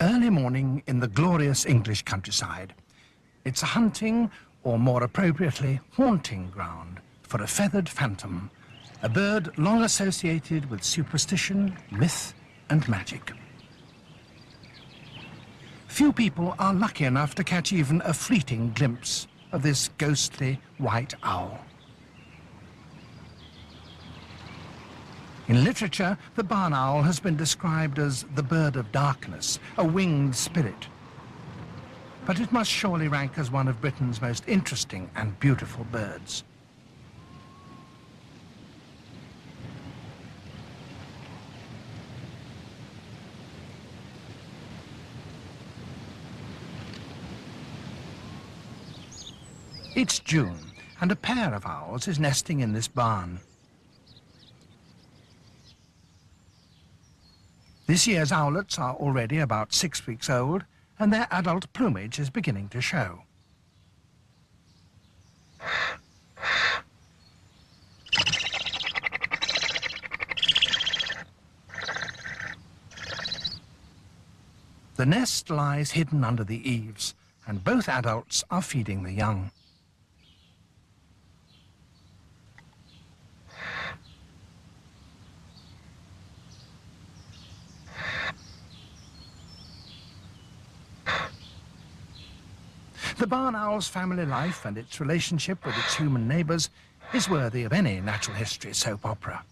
Early morning in the glorious English countryside. It's a hunting, or more appropriately, haunting ground for a feathered phantom, a bird long associated with superstition, myth and magic. Few people are lucky enough to catch even a fleeting glimpse of this ghostly white owl. In literature, the barn owl has been described as the bird of darkness, a winged spirit. But it must surely rank as one of Britain's most interesting and beautiful birds. It's June, and a pair of owls is nesting in this barn. This year's owlets are already about 6 weeks old, and their adult plumage is beginning to show. The nest lies hidden under the eaves, and both adults are feeding the young. The barn owl's family life and its relationship with its human neighbours is worthy of any natural history soap opera.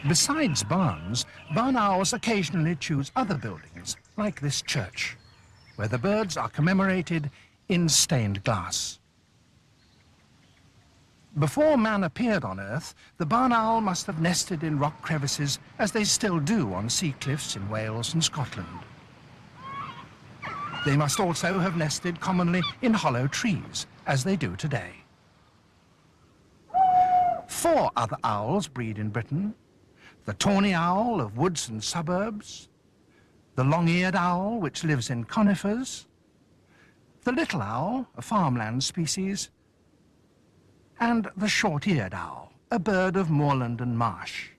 Besides barns, barn owls occasionally choose other buildings, like this church, where the birds are commemorated in stained glass. Before man appeared on Earth, the barn owl must have nested in rock crevices, as they still do on sea cliffs in Wales and Scotland. They must also have nested commonly in hollow trees, as they do today. 4 other owls breed in Britain: the tawny owl of woods and suburbs, the long-eared owl, which lives in conifers, the little owl, a farmland species, and the short-eared owl, a bird of moorland and marsh.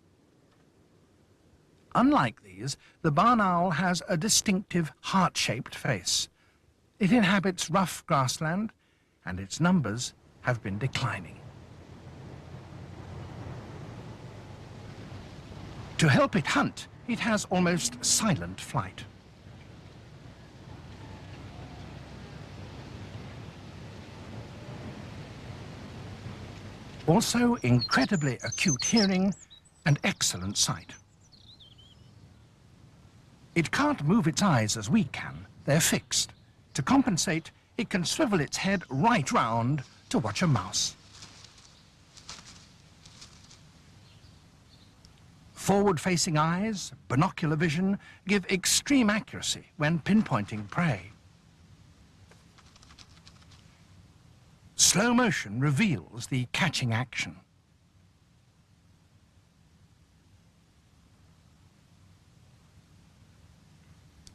Unlike these, the barn owl has a distinctive heart-shaped face. It inhabits rough grassland, and its numbers have been declining. To help it hunt, it has almost silent flight. Also incredibly acute hearing and excellent sight. It can't move its eyes as we can, they're fixed. To compensate, it can swivel its head right round to watch a mouse. Forward-facing eyes, binocular vision, give extreme accuracy when pinpointing prey. Slow motion reveals the catching action.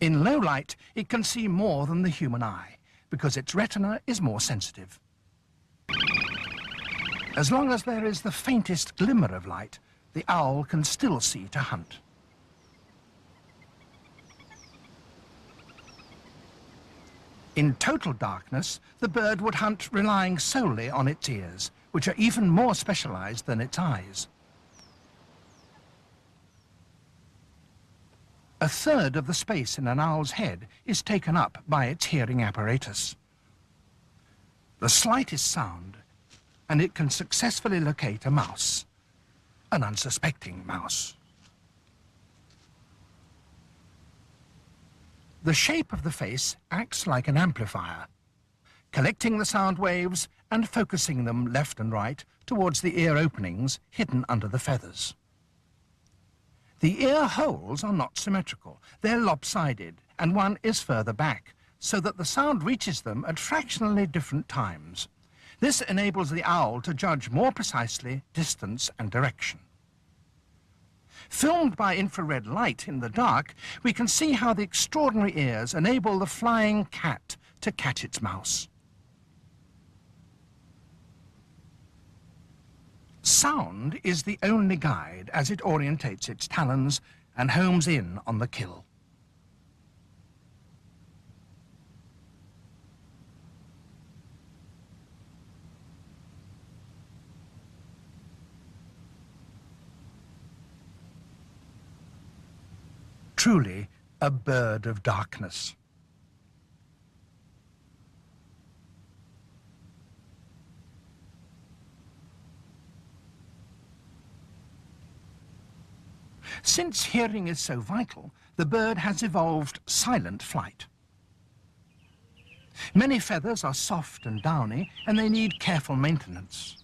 In low light, it can see more than the human eye, because its retina is more sensitive. As long as there is the faintest glimmer of light, the owl can still see to hunt. In total darkness, the bird would hunt relying solely on its ears, which are even more specialized than its eyes. A third of the space in an owl's head is taken up by its hearing apparatus. The slightest sound, and it can successfully locate a mouse, an unsuspecting mouse. The shape of the face acts like an amplifier, collecting the sound waves and focusing them left and right towards the ear openings hidden under the feathers. The ear holes are not symmetrical. They're lopsided, and one is further back, so that the sound reaches them at fractionally different times. This enables the owl to judge more precisely distance and direction. Filmed by infrared light in the dark, we can see how the extraordinary ears enable the flying cat to catch its mouse. Sound is the only guide as it orientates its talons and homes in on the kill. Truly a bird of darkness. Since hearing is so vital, the bird has evolved silent flight. Many feathers are soft and downy, and they need careful maintenance.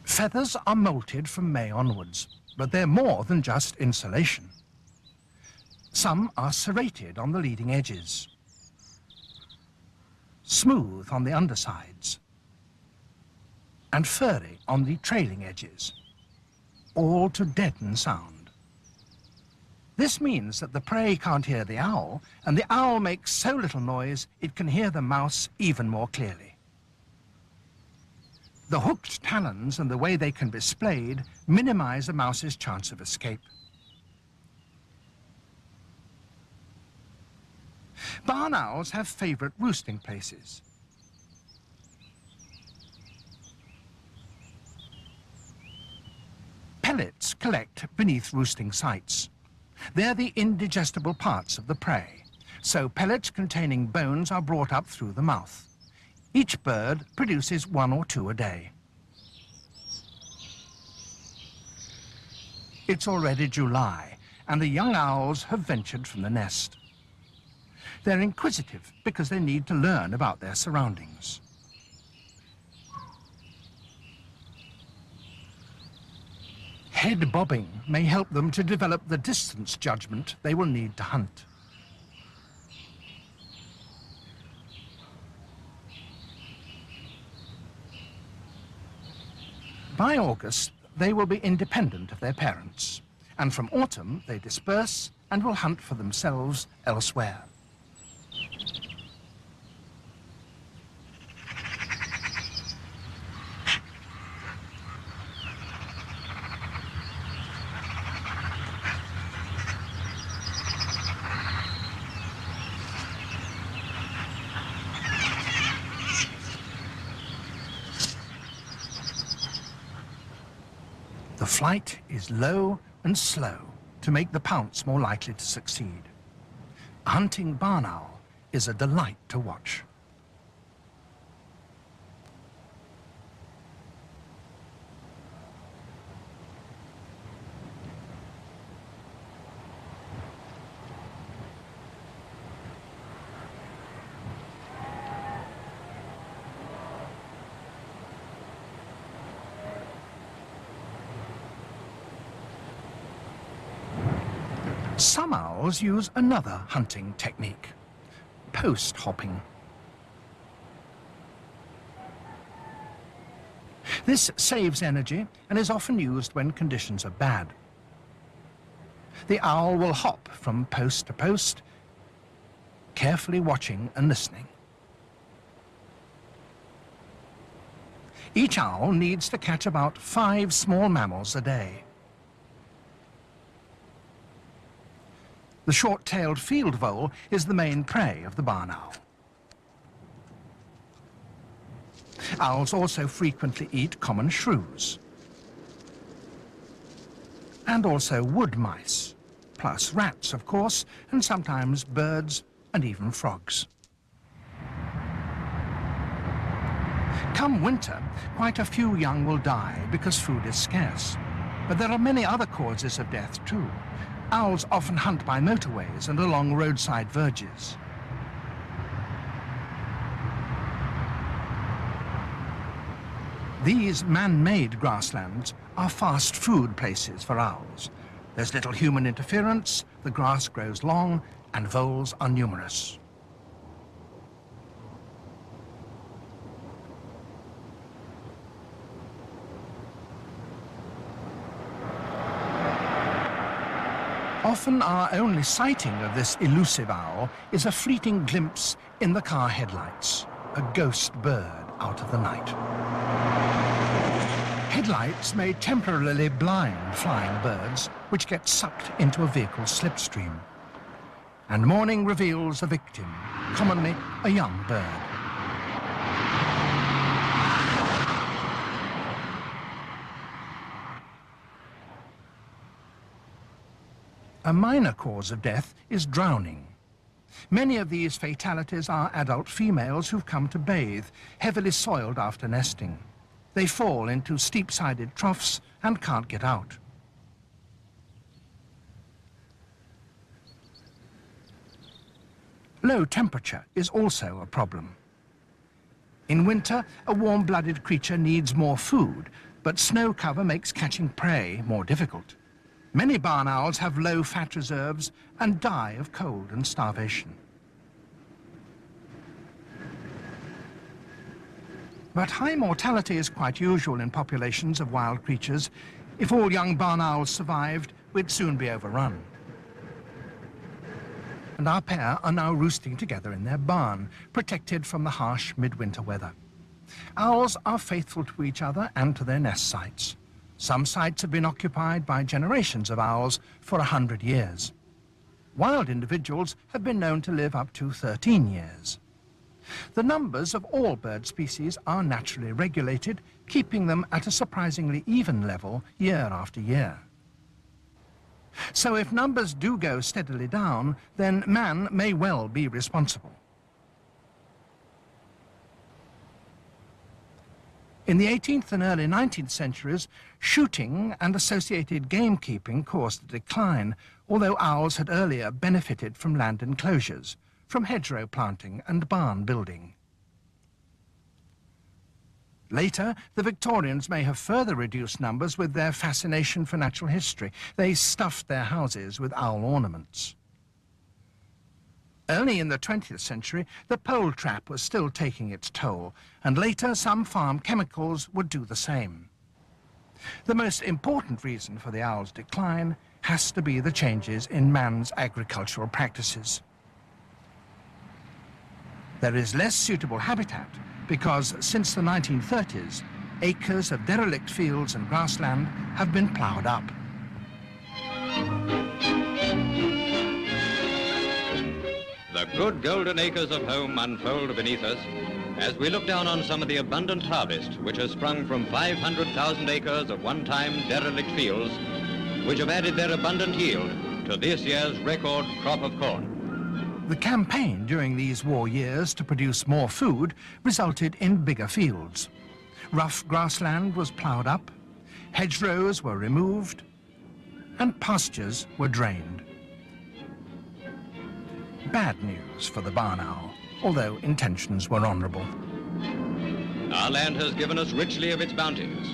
Feathers are molted from May onwards, but they're more than just insulation. Some are serrated on the leading edges, smooth on the undersides, and furry on the trailing edges, all to deaden sound. This means that the prey can't hear the owl, and the owl makes so little noise it can hear the mouse even more clearly. The hooked talons and the way they can be splayed minimize a mouse's chance of escape. Barn owls have favorite roosting places. Pellets collect beneath roosting sites. They're the indigestible parts of the prey, so pellets containing bones are brought up through the mouth. Each bird produces 1 or 2 a day. It's already July, and the young owls have ventured from the nest. They're inquisitive because they need to learn about their surroundings. Head bobbing may help them to develop the distance judgment they will need to hunt. By August, they will be independent of their parents, and from autumn they disperse and will hunt for themselves elsewhere. The flight is low and slow to make the pounce more likely to succeed. A hunting barn owl is a delight to watch. Some owls use another hunting technique, post hopping. This saves energy and is often used when conditions are bad. The owl will hop from post to post, carefully watching and listening. Each owl needs to catch about 5 small mammals a day. The short-tailed field vole is the main prey of the barn owl. Owls also frequently eat common shrews, and also wood mice, plus rats, of course, and sometimes birds and even frogs. Come winter, quite a few young will die because food is scarce. But there are many other causes of death too. Owls often hunt by motorways and along roadside verges. These man-made grasslands are fast food places for owls. There's little human interference, the grass grows long, and voles are numerous. Often our only sighting of this elusive owl is a fleeting glimpse in the car headlights, a ghost bird out of the night. Headlights may temporarily blind flying birds which get sucked into a vehicle's slipstream. And morning reveals a victim, commonly a young bird. A minor cause of death is drowning. Many of these fatalities are adult females who've come to bathe, heavily soiled after nesting. They fall into steep-sided troughs and can't get out. Low temperature is also a problem. In winter, a warm-blooded creature needs more food, but snow cover makes catching prey more difficult. Many barn owls have low fat reserves and die of cold and starvation. But high mortality is quite usual in populations of wild creatures. If all young barn owls survived, we'd soon be overrun. And our pair are now roosting together in their barn, protected from the harsh midwinter weather. Owls are faithful to each other and to their nest sites. Some sites have been occupied by generations of owls for 100 years. Wild individuals have been known to live up to 13 years. The numbers of all bird species are naturally regulated, keeping them at a surprisingly even level year after year. So if numbers do go steadily down, then man may well be responsible. In the 18th and early 19th centuries, shooting and associated gamekeeping caused a decline, although owls had earlier benefited from land enclosures, from hedgerow planting and barn building. Later, the Victorians may have further reduced numbers with their fascination for natural history. They stuffed their houses with owl ornaments. Early in the 20th century, the pole trap was still taking its toll, and later some farm chemicals would do the same. The most important reason for the owl's decline has to be the changes in man's agricultural practices. There is less suitable habitat because since the 1930s, acres of derelict fields and grassland have been ploughed up. The good golden acres of home unfold beneath us as we look down on some of the abundant harvest which has sprung from 500,000 acres of one-time derelict fields which have added their abundant yield to this year's record crop of corn. The campaign during these war years to produce more food resulted in bigger fields. Rough grassland was ploughed up, hedgerows were removed, and pastures were drained. Bad news for the barn owl, although intentions were honourable. Our land has given us richly of its bounties.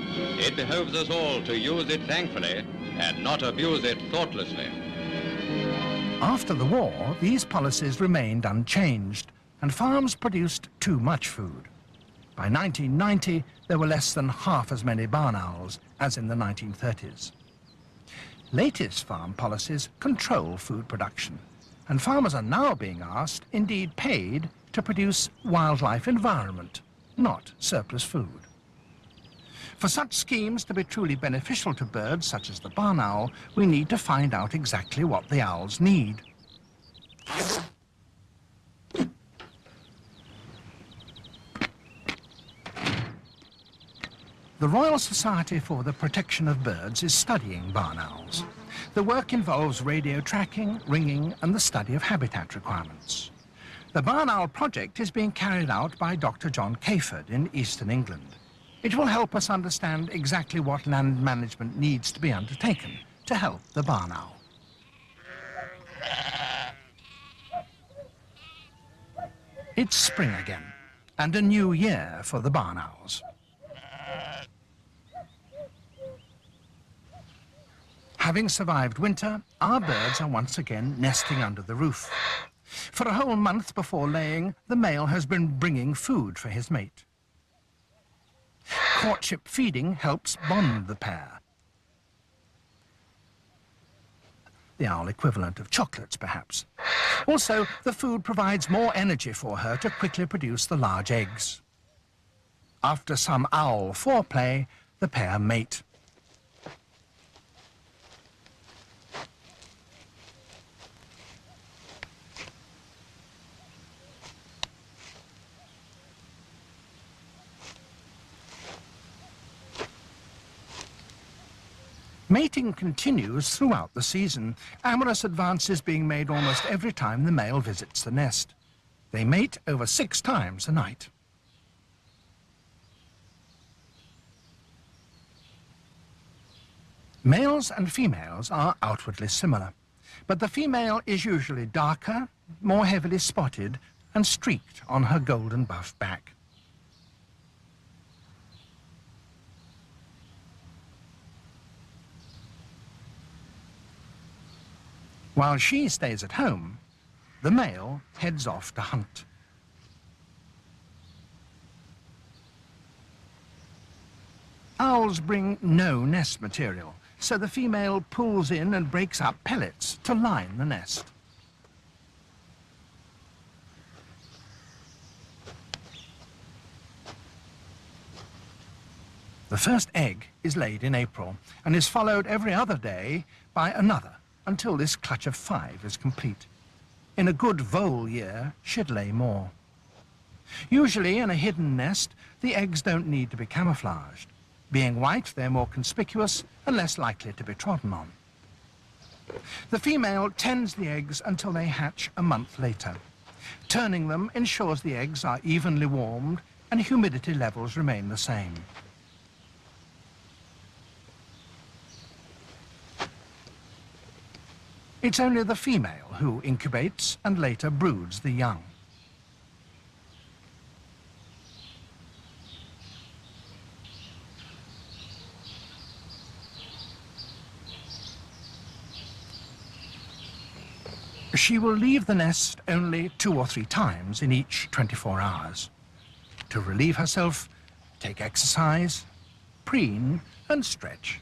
It behoves us all to use it thankfully and not abuse it thoughtlessly. After the war, these policies remained unchanged, and farms produced too much food. By 1990, there were less than half as many barn owls as in the 1930s. Latest farm policies control food production, and farmers are now being asked, indeed paid, to produce wildlife environment, not surplus food. For such schemes to be truly beneficial to birds such as the barn owl, we need to find out exactly what the owls need. The Royal Society for the Protection of Birds is studying barn owls. The work involves radio tracking, ringing, and the study of habitat requirements. The barn owl project is being carried out by Dr. John Cayford in eastern England. It will help us understand exactly what land management needs to be undertaken to help the barn owl. It's spring again, and a new year for the barn owls. Having survived winter, our birds are once again nesting under the roof. For a whole month before laying, the male has been bringing food for his mate. Courtship feeding helps bond the pair. the owl equivalent of chocolates, perhaps. Also, the food provides more energy for her to quickly produce the large eggs. After some owl foreplay, the pair mate. Mating continues throughout the season, amorous advances being made almost every time the male visits the nest. They mate over 6 times a night. Males and females are outwardly similar, but the female is usually darker, more heavily spotted, and streaked on her golden buff back. While she stays at home, the male heads off to hunt. Owls bring no nest material, so the female pulls in and breaks up pellets to line the nest. The first egg is laid in April and is followed every other day by another, until this clutch of 5 is complete. In a good vole year, she'd lay more. Usually in a hidden nest, the eggs don't need to be camouflaged. Being white, they're more conspicuous and less likely to be trodden on. The female tends the eggs until they hatch a month later. Turning them ensures the eggs are evenly warmed and humidity levels remain the same. It's only the female who incubates and later broods the young. She will leave the nest only 2 or 3 times in each 24 hours. To relieve herself, take exercise, preen and stretch.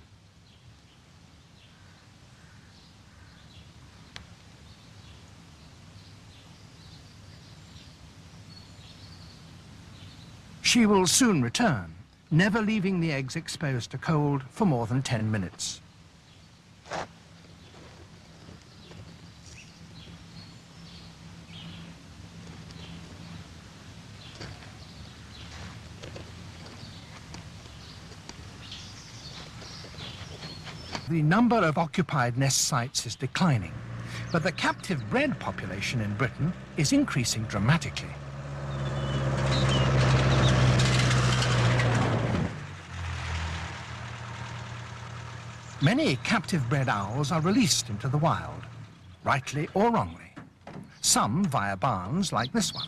She will soon return, never leaving the eggs exposed to cold for more than 10 minutes. The number of occupied nest sites is declining, but the captive bred population in Britain is increasing dramatically. Many captive-bred owls are released into the wild, rightly or wrongly. Some via barns like this one.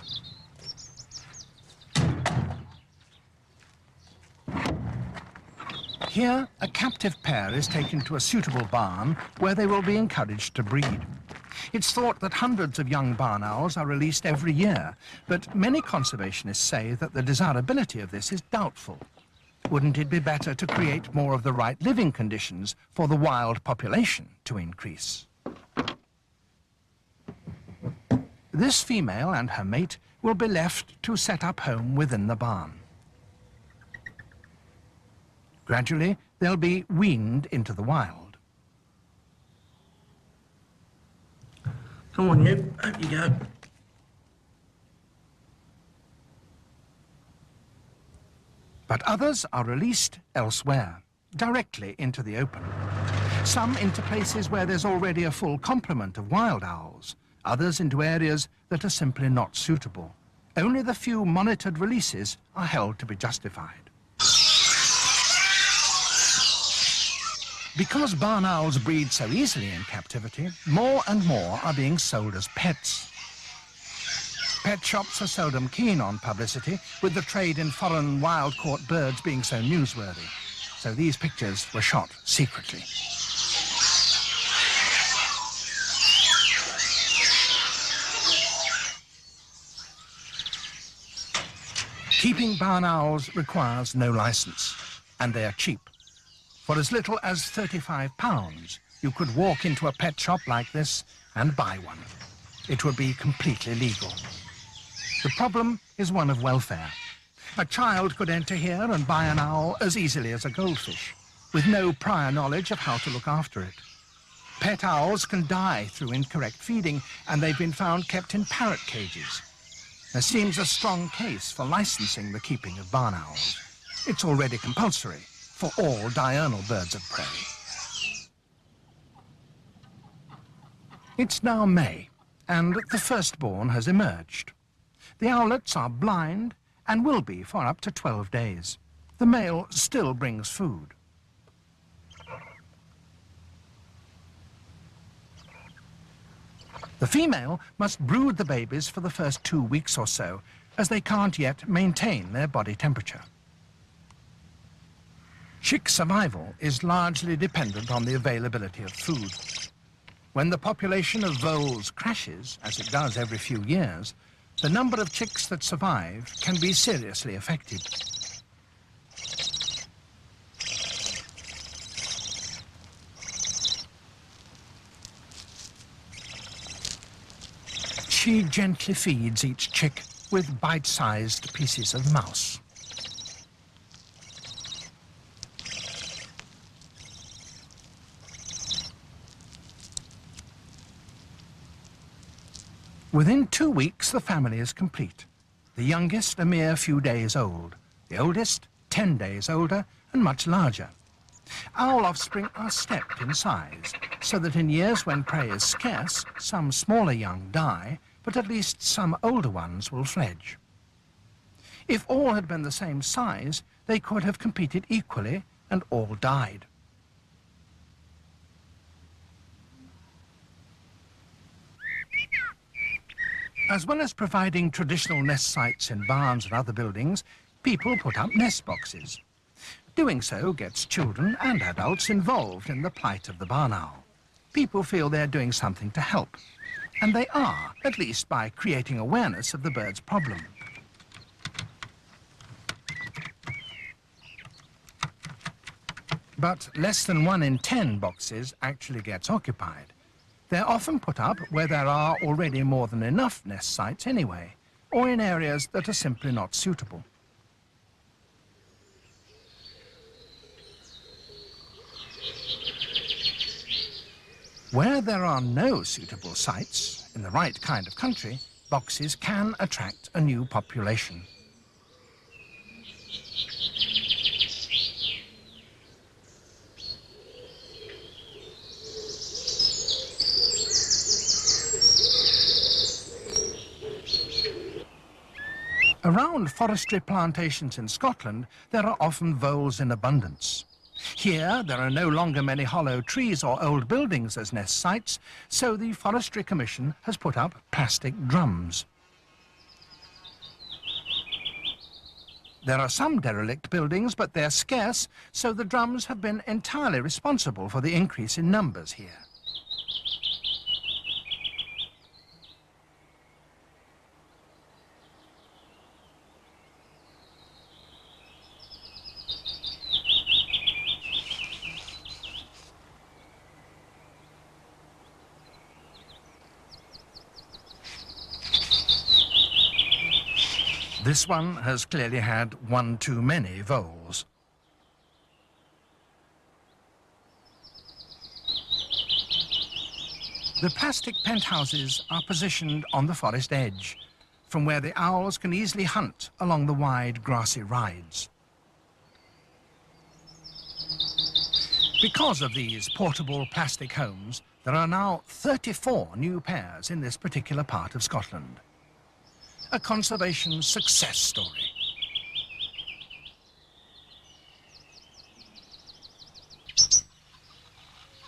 Here, a captive pair is taken to a suitable barn where they will be encouraged to breed. It's thought that hundreds of young barn owls are released every year, but many conservationists say that the desirability of this is doubtful. Wouldn't it be better to create more of the right living conditions for the wild population to increase? This female and her mate will be left to set up home within the barn. Gradually, they'll be weaned into the wild. Come on, you. Up you go. But others are released elsewhere, directly into the open. Some into places where there's already a full complement of wild owls, others into areas that are simply not suitable. Only the few monitored releases are held to be justified. Because barn owls breed so easily in captivity, more and more are being sold as pets. Pet shops are seldom keen on publicity, with the trade in foreign wild-caught birds being so newsworthy. So these pictures were shot secretly. Keeping barn owls requires no license, and they are cheap. For as little as £35, you could walk into a pet shop like this and buy one. It would be completely legal. The problem is one of welfare. A child could enter here and buy an owl as easily as a goldfish, with no prior knowledge of how to look after it. Pet owls can die through incorrect feeding, and they've been found kept in parrot cages. There seems a strong case for licensing the keeping of barn owls. It's already compulsory for all diurnal birds of prey. It's now May, and the firstborn has emerged. The owlets are blind and will be for up to 12 days. The male still brings food. The female must brood the babies for the first 2 weeks or so, as they can't yet maintain their body temperature. Chick survival is largely dependent on the availability of food. When the population of voles crashes, as it does every few years, the number of chicks that survive can be seriously affected. She gently feeds each chick with bite-sized pieces of mouse. Within 2 weeks, the family is complete. The youngest a mere few days old, the oldest 10 days older and much larger. Owl offspring are stepped in size, so that in years when prey is scarce, some smaller young die, but at least some older ones will fledge. If all had been the same size, they could have competed equally and all died. As well as providing traditional nest sites in barns and other buildings, people put up nest boxes. Doing so gets children and adults involved in the plight of the barn owl. People feel they're doing something to help, and they are, at least by creating awareness of the bird's problem. But less than 1 in 10 boxes actually gets occupied. They're often put up where there are already more than enough nest sites anyway, or in areas that are simply not suitable. Where there are no suitable sites, in the right kind of country, boxes can attract a new population. Around forestry plantations in Scotland, there are often voles in abundance. Here, there are no longer many hollow trees or old buildings as nest sites, so the Forestry Commission has put up plastic drums. There are some derelict buildings, but they're scarce, so the drums have been entirely responsible for the increase in numbers here. This one has clearly had one too many voles. The plastic penthouses are positioned on the forest edge, from where the owls can easily hunt along the wide grassy rides. Because of these portable plastic homes, there are now 34 new pairs in this particular part of Scotland. A conservation success story.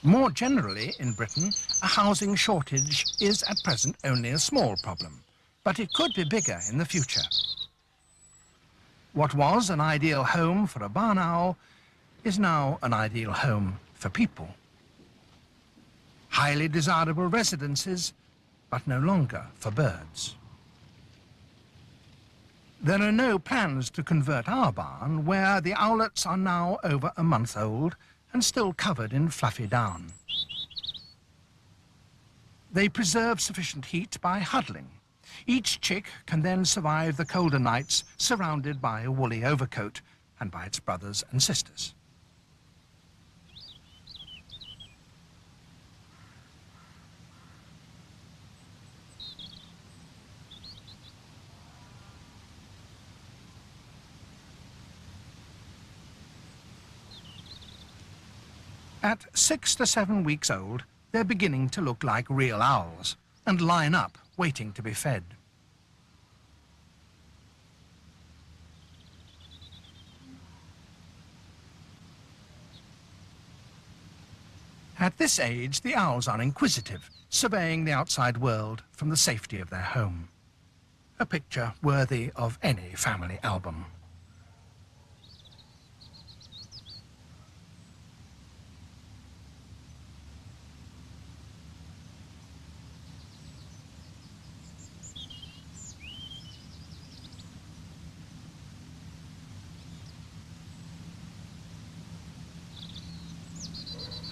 More generally in Britain, a housing shortage is at present only a small problem, but it could be bigger in the future. What was an ideal home for a barn owl is now an ideal home for people. Highly desirable residences, but no longer for birds. There are no plans to convert our barn, where the owlets are now over a month old and still covered in fluffy down. They preserve sufficient heat by huddling. Each chick can then survive the colder nights surrounded by a woolly overcoat and by its brothers and sisters. At 6 to 7 weeks old, they're beginning to look like real owls and line up, waiting to be fed. At this age, the owls are inquisitive, surveying the outside world from the safety of their home. A picture worthy of any family album.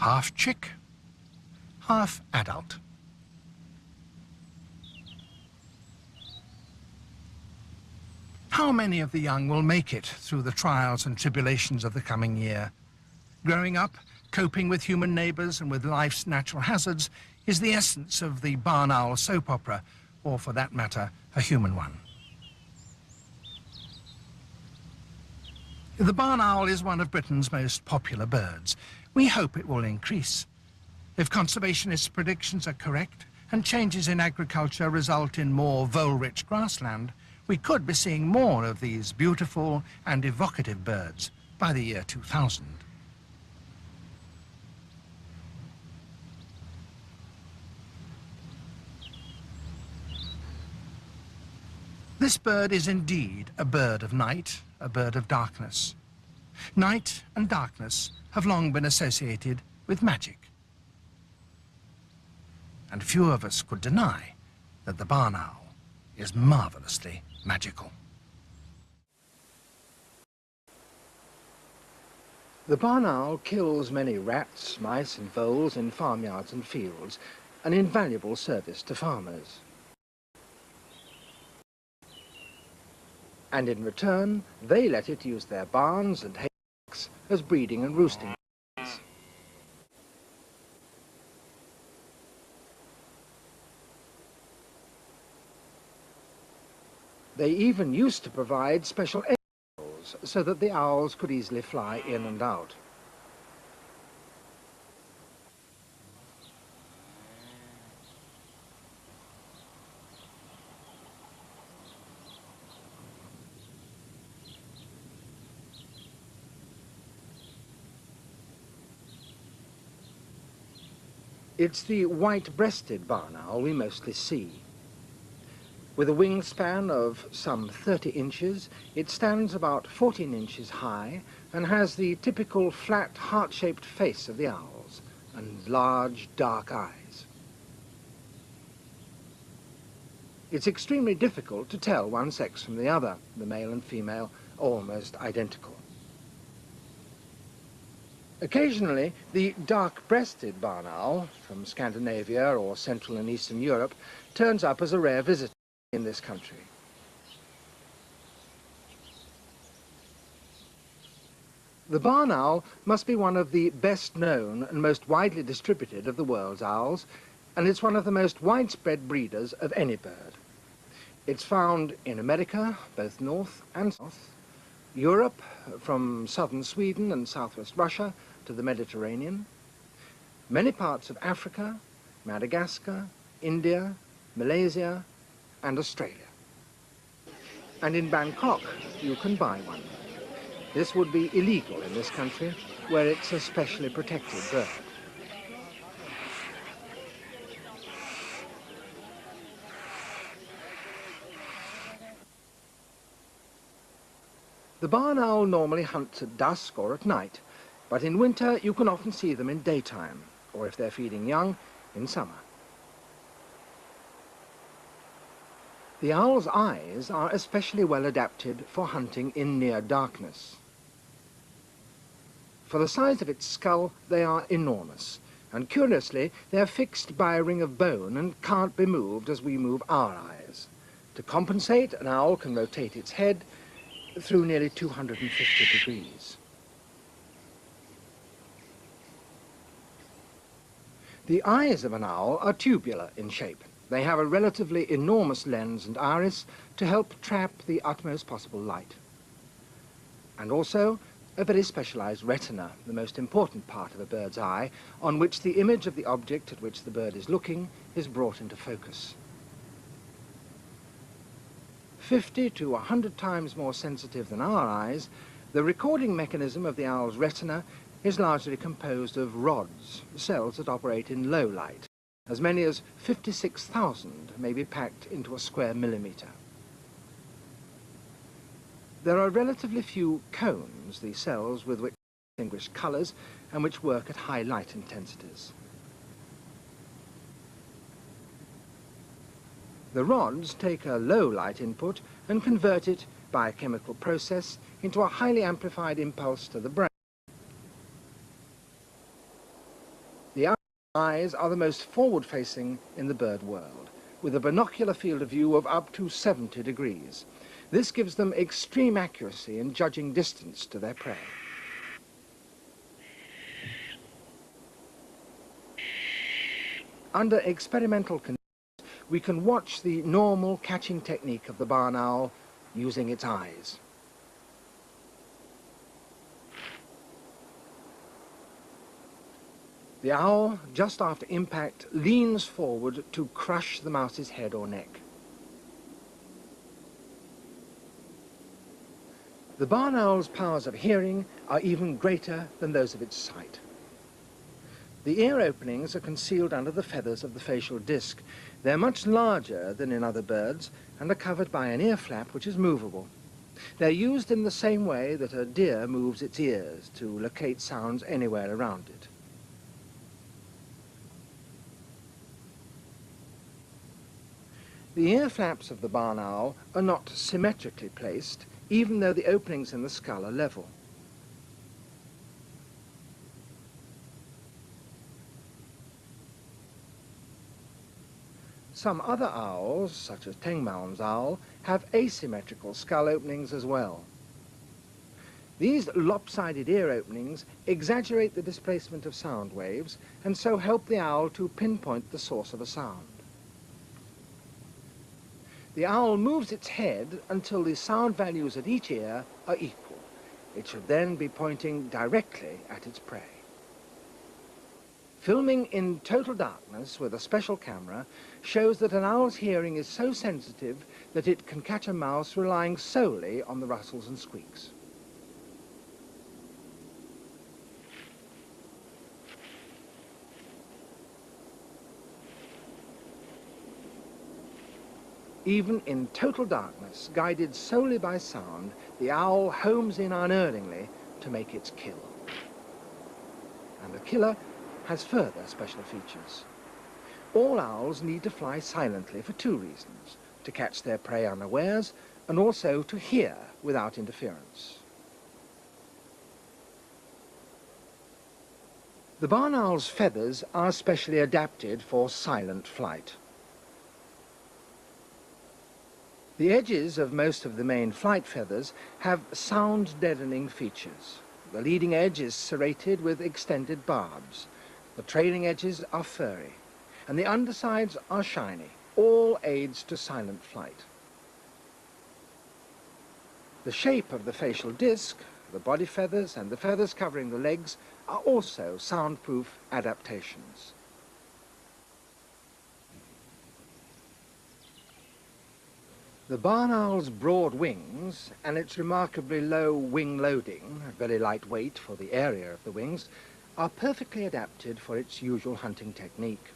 Half chick, half adult. How many of the young will make it through the trials and tribulations of the coming year? Growing up, coping with human neighbours and with life's natural hazards is the essence of the barn owl soap opera, or for that matter, a human one. The barn owl is one of Britain's most popular birds. We hope it will increase. If conservationists' predictions are correct and changes in agriculture result in more vole-rich grassland, we could be seeing more of these beautiful and evocative birds by the year 2000. This bird is indeed a bird of night, a bird of darkness. Night and darkness have long been associated with magic. And few of us could deny that the barn owl is marvellously magical. The barn owl kills many rats, mice and voles in farmyards and fields, an invaluable service to farmers. And in return, they let it use their barns and haystacks as breeding and roosting grounds. They even used to provide special airholes so that the owls could easily fly in and out. It's the white-breasted barn owl we mostly see. With a wingspan of some 30 inches, it stands about 14 inches high and has the typical flat, heart-shaped face of the owls and large, dark eyes. It's extremely difficult to tell one sex from the other, the male and female almost identical. Occasionally, the dark-breasted barn owl from Scandinavia or Central and Eastern Europe turns up as a rare visitor in this country. The barn owl must be one of the best known and most widely distributed of the world's owls, and it's one of the most widespread breeders of any bird. It's found in America, both north and south, Europe, from southern Sweden and southwest Russia to the Mediterranean, many parts of Africa, Madagascar, India, Malaysia, and Australia. And in Bangkok, you can buy one. This would be illegal in this country, where it's a specially protected bird. The barn owl normally hunts at dusk or at night, but in winter you can often see them in daytime, or if they're feeding young, in summer. The owl's eyes are especially well adapted for hunting in near darkness. For the size of its skull, they are enormous, and curiously they are fixed by a ring of bone and can't be moved as we move our eyes. To compensate, an owl can rotate its head through nearly 250 degrees. The eyes of an owl are tubular in shape. They have a relatively enormous lens and iris to help trap the utmost possible light. And also a very specialized retina, the most important part of a bird's eye, on which the image of the object at which the bird is looking is brought into focus. 50 to 100 times more sensitive than our eyes, the recording mechanism of the owl's retina is largely composed of rods, cells that operate in low light. As many as 56,000 may be packed into a square millimeter. There are relatively few cones, the cells with which distinguish colors and which work at high light intensities. The rods take a low light input and convert it by a chemical process into a highly amplified impulse to the brain. The eyes are the most forward-facing in the bird world, with a binocular field of view of up to 70 degrees. This gives them extreme accuracy in judging distance to their prey. Under experimental conditions, we can watch the normal catching technique of the barn owl using its eyes. The owl, just after impact, leans forward to crush the mouse's head or neck. The barn owl's powers of hearing are even greater than those of its sight. The ear openings are concealed under the feathers of the facial disc. They're much larger than in other birds and are covered by an ear flap which is movable. They're used in the same way that a deer moves its ears to locate sounds anywhere around it. The ear flaps of the barn owl are not symmetrically placed, even though the openings in the skull are level. Some other owls, such as Tengmalm's owl, have asymmetrical skull openings as well. These lopsided ear openings exaggerate the displacement of sound waves and so help the owl to pinpoint the source of a sound. The owl moves its head until the sound values at each ear are equal. It should then be pointing directly at its prey. Filming in total darkness with a special camera shows that an owl's hearing is so sensitive that it can catch a mouse relying solely on the rustles and squeaks. Even in total darkness, guided solely by sound, the owl homes in unerringly to make its kill. And the killer has further special features. All owls need to fly silently for two reasons: to catch their prey unawares and also to hear without interference. The barn owl's feathers are specially adapted for silent flight. The edges of most of the main flight feathers have sound-deadening features. The leading edge is serrated with extended barbs. The trailing edges are furry, and the undersides are shiny, all aids to silent flight. The shape of the facial disc, the body feathers, and the feathers covering the legs are also soundproof adaptations. The barn owl's broad wings and its remarkably low wing loading, very lightweight for the area of the wings, are perfectly adapted for its usual hunting technique.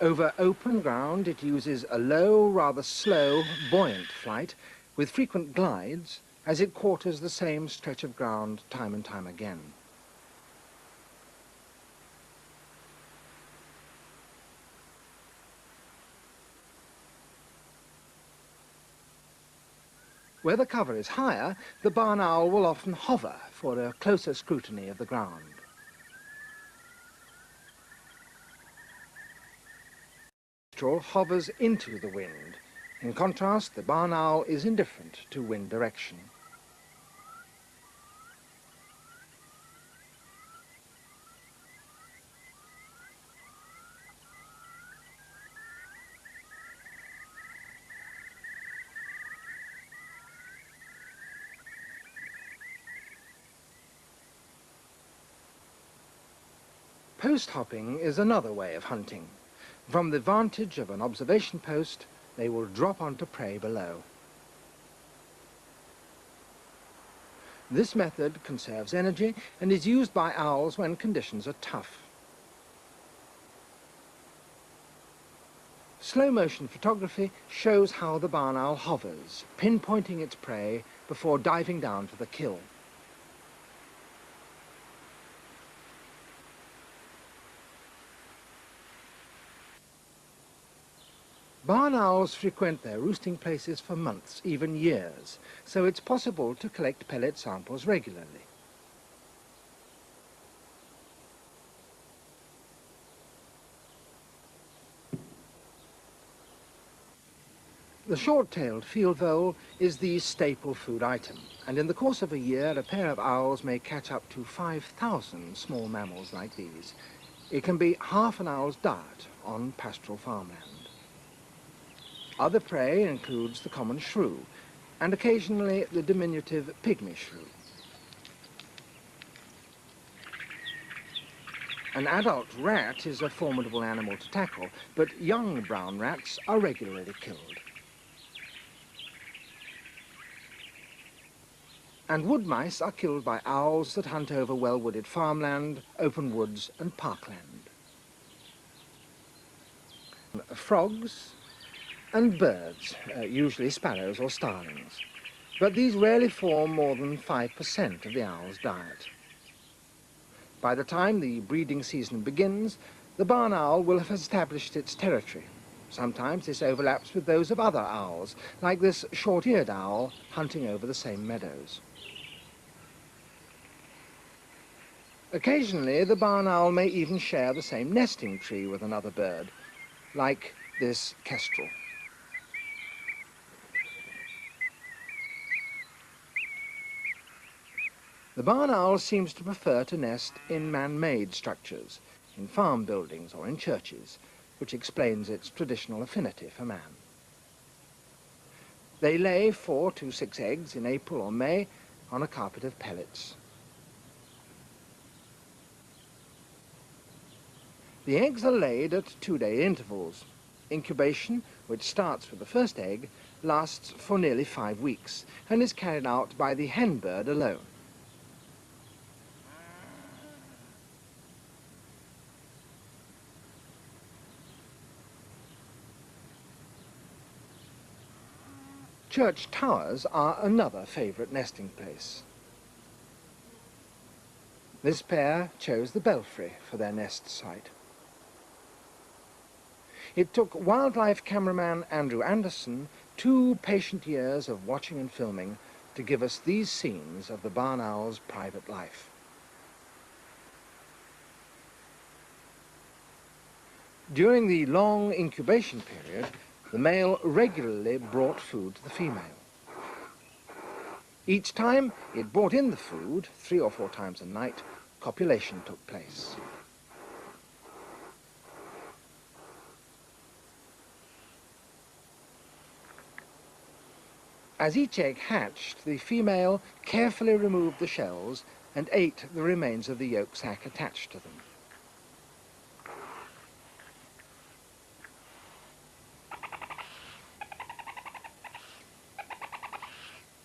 Over open ground, it uses a low, rather slow, buoyant flight with frequent glides as it quarters the same stretch of ground time and time again. Where the cover is higher, the barn owl will often hover, for a closer scrutiny of the ground. Straw hovers into the wind. In contrast, the barn owl is indifferent to wind direction. Post hopping is another way of hunting. From the vantage of an observation post, they will drop onto prey below. This method conserves energy and is used by owls when conditions are tough. Slow-motion photography shows how the barn owl hovers, pinpointing its prey before diving down for the kill. Barn owls frequent their roosting places for months, even years, so it's possible to collect pellet samples regularly. The short-tailed field vole is the staple food item, and in the course of a year a pair of owls may catch up to 5,000 small mammals like these. It can be half an owl's diet on pastoral farmland. Other prey includes the common shrew, and occasionally the diminutive pygmy shrew. An adult rat is a formidable animal to tackle, but young brown rats are regularly killed. And wood mice are killed by owls that hunt over well-wooded farmland, open woods and parkland. Frogs and birds, usually sparrows or starlings, but these rarely form more than 5% of the owl's diet. By the time the breeding season begins, the barn owl will have established its territory. Sometimes this overlaps with those of other owls, like this short-eared owl hunting over the same meadows. Occasionally, the barn owl may even share the same nesting tree with another bird, like this kestrel. The barn owl seems to prefer to nest in man-made structures, in farm buildings or in churches, which explains its traditional affinity for man. They lay 4 to 6 eggs in April or May on a carpet of pellets. The eggs are laid at 2-day intervals. Incubation, which starts with the first egg, lasts for nearly 5 weeks and is carried out by the hen bird alone. Church towers are another favourite nesting place. This pair chose the belfry for their nest site. It took wildlife cameraman Andrew Anderson 2 patient years of watching and filming to give us these scenes of the barn owl's private life. During the long incubation period, the male regularly brought food to the female. Each time it brought in the food, 3 or 4 times a night, copulation took place. As each egg hatched, the female carefully removed the shells and ate the remains of the yolk sac attached to them.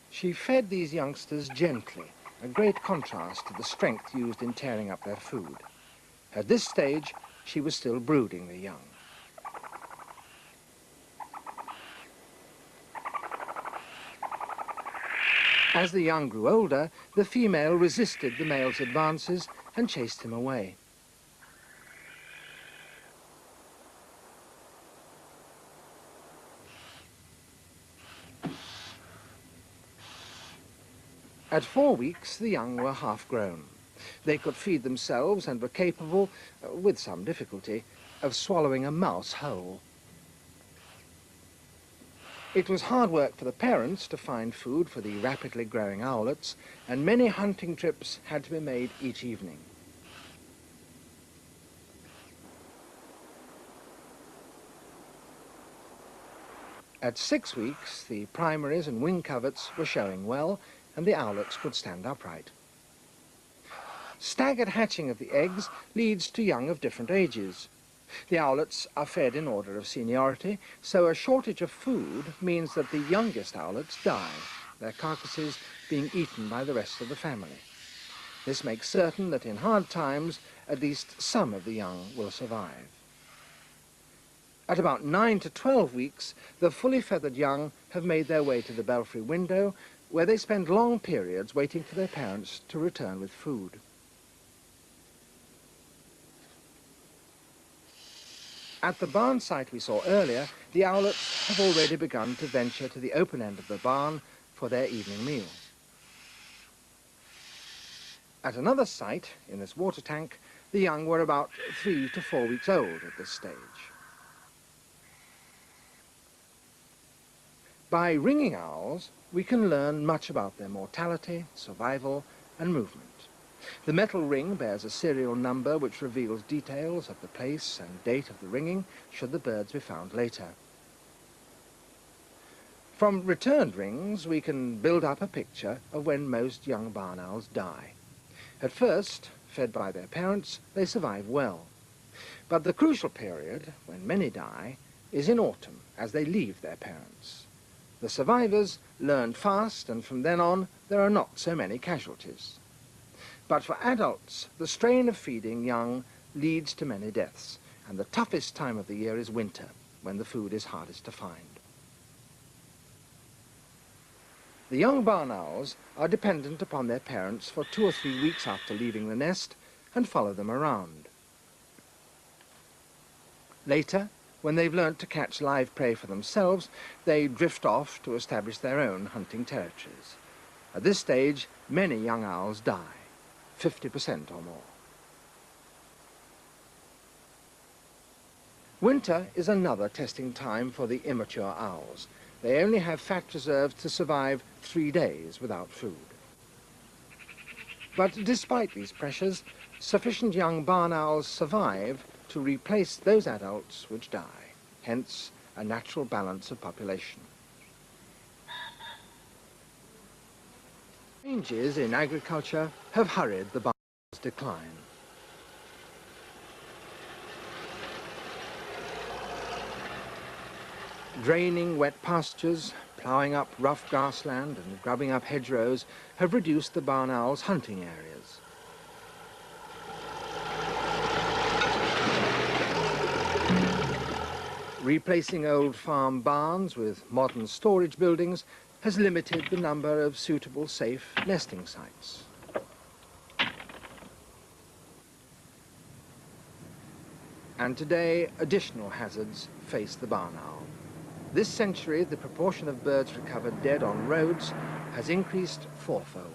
She fed these youngsters gently, a great contrast to the strength used in tearing up their food. At this stage, she was still brooding the young. As the young grew older, the female resisted the male's advances and chased him away. At 4 weeks, the young were half grown. They could feed themselves and were capable, with some difficulty, of swallowing a mouse whole. It was hard work for the parents to find food for the rapidly growing owlets, and many hunting trips had to be made each evening. At 6 weeks, the primaries and wing coverts were showing well, and the owlets could stand upright. Staggered hatching of the eggs leads to young of different ages. The owlets are fed in order of seniority, so a shortage of food means that the youngest owlets die, their carcasses being eaten by the rest of the family. This makes certain that in hard times, at least some of the young will survive. At about 9 to 12 weeks, the fully feathered young have made their way to the belfry window, where they spend long periods waiting for their parents to return with food. At the barn site we saw earlier, the owlets have already begun to venture to the open end of the barn for their evening meal. At another site, in this water tank, the young were about 3 to 4 weeks old at this stage. By ringing owls, we can learn much about their mortality, survival, and movement. The metal ring bears a serial number which reveals details of the place and date of the ringing, should the birds be found later. From returned rings, we can build up a picture of when most young barn owls die. At first, fed by their parents, they survive well. But the crucial period, when many die, is in autumn, as they leave their parents. The survivors learn fast, and from then on, there are not so many casualties. But for adults, the strain of feeding young leads to many deaths, and the toughest time of the year is winter, when the food is hardest to find. The young barn owls are dependent upon their parents for 2 or 3 weeks after leaving the nest and follow them around. Later, when they've learnt to catch live prey for themselves, they drift off to establish their own hunting territories. At this stage, many young owls die, 50% or more. Winter is another testing time for the immature owls. They only have fat reserves to survive 3 days without food. But despite these pressures, sufficient young barn owls survive to replace those adults which die, hence a natural balance of population. Changes in agriculture have hurried the barn owl's decline. Draining wet pastures, ploughing up rough grassland and grubbing up hedgerows have reduced the barn owl's hunting areas. Replacing old farm barns with modern storage buildings has limited the number of suitable, safe nesting sites. And today, additional hazards face the barn owl. This century, the proportion of birds recovered dead on roads has increased 4-fold.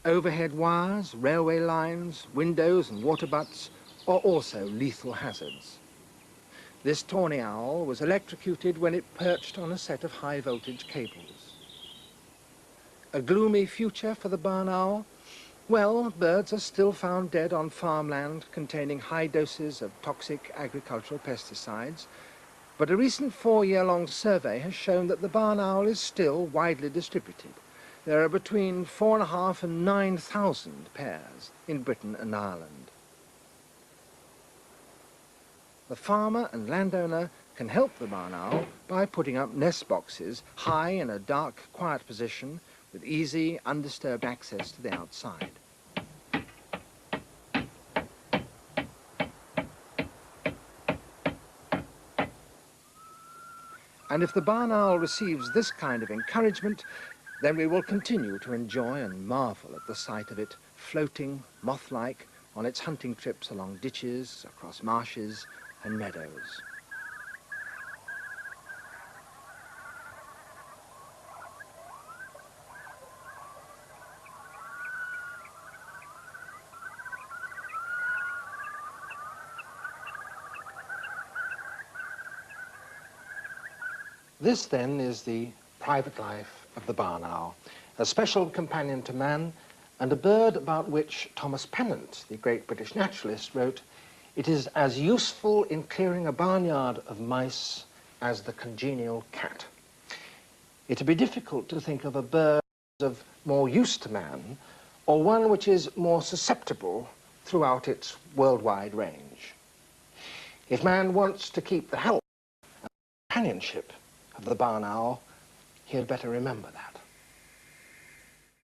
Overhead wires, railway lines, windows and water butts are also lethal hazards. This tawny owl was electrocuted when it perched on a set of high-voltage cables. A gloomy future for the barn owl? Well, birds are still found dead on farmland containing high doses of toxic agricultural pesticides, but a recent 4-year-long survey has shown that the barn owl is still widely distributed. There are between 4,500 and 9,000 pairs in Britain and Ireland. The farmer and landowner can help the barn owl by putting up nest boxes high in a dark, quiet position with easy, undisturbed access to the outside. And if the barn owl receives this kind of encouragement, then we will continue to enjoy and marvel at the sight of it floating, moth-like, on its hunting trips along ditches, across marshes and meadows. This, then, is the private life of the barn owl, a special companion to man, and a bird about which Thomas Pennant, the great British naturalist, wrote, "It is as useful in clearing a barnyard of mice as the congenial cat." It would be difficult to think of a bird of more use to man, or one which is more susceptible throughout its worldwide range. If man wants to keep the health and companionship of the barn owl, he had better remember that.